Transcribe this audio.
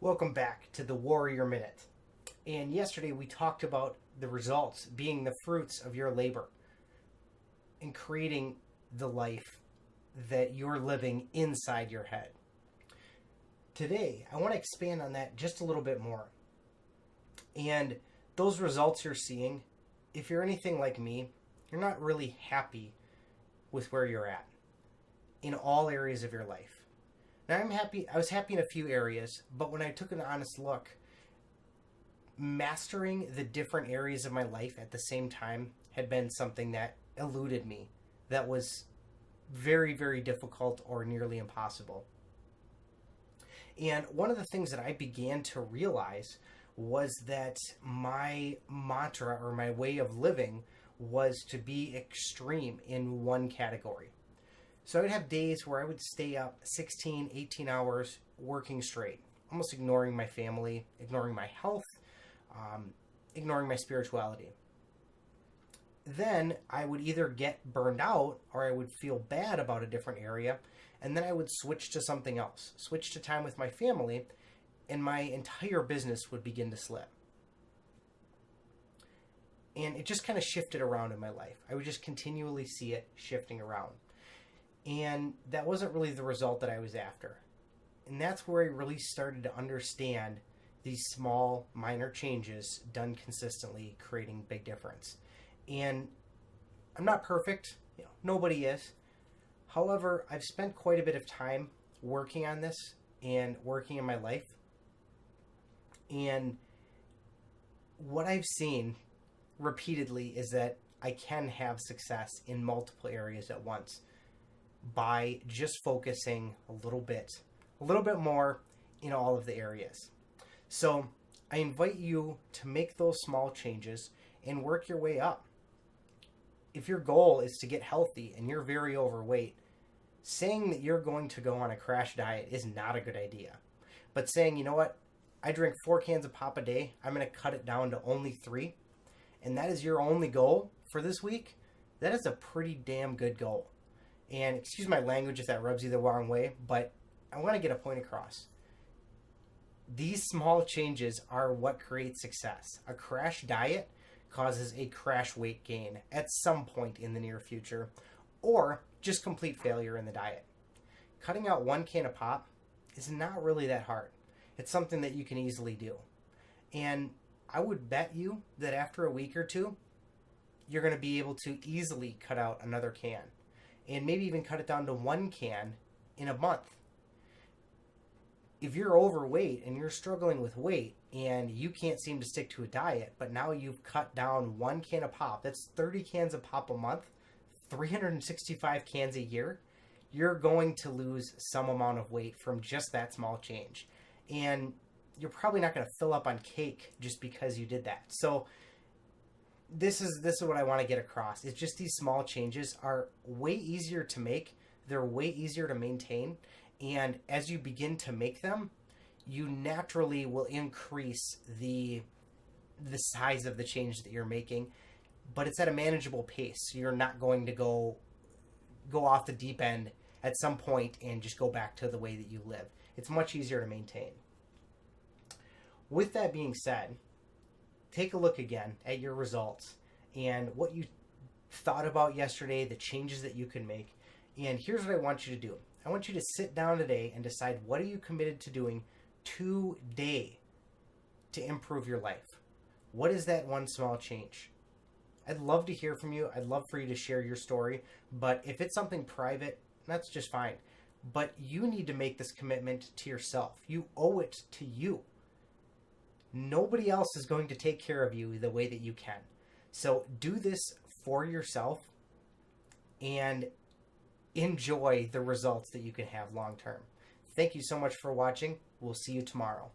Welcome back to the Warrior Minute. And yesterday we talked about the results being the fruits of your labor and creating the life that you're living inside your head. Today, I want to expand on that just a little bit more. And those results you're seeing, if you're anything like me, you're not really happy with where you're at in all areas of your life. Now I was happy in a few areas, but when I took an honest look, mastering the different areas of my life at the same time had been something that eluded me. That was very, very difficult or nearly impossible. And one of the things that I began to realize was that my mantra or my way of living was to be extreme in one category. So I would have days where I would stay up 16, 18 hours working straight, almost ignoring my family, ignoring my health, ignoring my spirituality. Then I would either get burned out or I would feel bad about a different area, and then I would switch to something else, switch to time with my family, and my entire business would begin to slip. And it just kind of shifted around in my life. I would just continually see it shifting around. And that wasn't really the result that I was after. And that's where I really started to understand these small, minor changes done consistently, creating big difference. And I'm not perfect. Nobody is. However, I've spent quite a bit of time working on this and working in my life. And what I've seen repeatedly is that I can have success in multiple areas at once by just focusing a little bit more in all of the areas. So I invite you to make those small changes and work your way up. If your goal is to get healthy and you're very overweight, saying that you're going to go on a crash diet is not a good idea. But saying, you know what, I drink 4 cans of pop a day, I'm going to cut it down to only 3, and that is your only goal for this week, that is a pretty damn good goal. And excuse my language if that rubs you the wrong way, but I want to get a point across. These small changes are what creates success. A crash diet causes a crash weight gain at some point in the near future, or just complete failure in the diet. Cutting out 1 can of pop is not really that hard. It's something that you can easily do. And I would bet you that after a week or two, you're going to be able to easily cut out another can. And maybe even cut it down to 1 can in a month. If you're overweight and you're struggling with weight and you can't seem to stick to a diet, but now you've cut down 1 can of pop, that's 30 cans of pop a month, 365 cans a year, you're going to lose some amount of weight from just that small change. And you're probably not going to fill up on cake just because you did that. So this is what I want to get across. It's just these small changes are way easier to make. They're way easier to maintain. And as you begin to make them, you naturally will increase the size of the change that you're making. But it's at a manageable pace. You're not going to go off the deep end at some point and just go back to the way that you lived. It's much easier to maintain. With that being said, take a look again at your results and what you thought about yesterday, the changes that you can make. And here's what I want you to do. I want you to sit down today and decide, what are you committed to doing today to improve your life? What is that one small change? I'd love to hear from you. I'd love for you to share your story. But if it's something private, that's just fine. But you need to make this commitment to yourself. You owe it to you. Nobody else is going to take care of you the way that you can. So do this for yourself and enjoy the results that you can have long term. Thank you so much for watching. We'll see you tomorrow.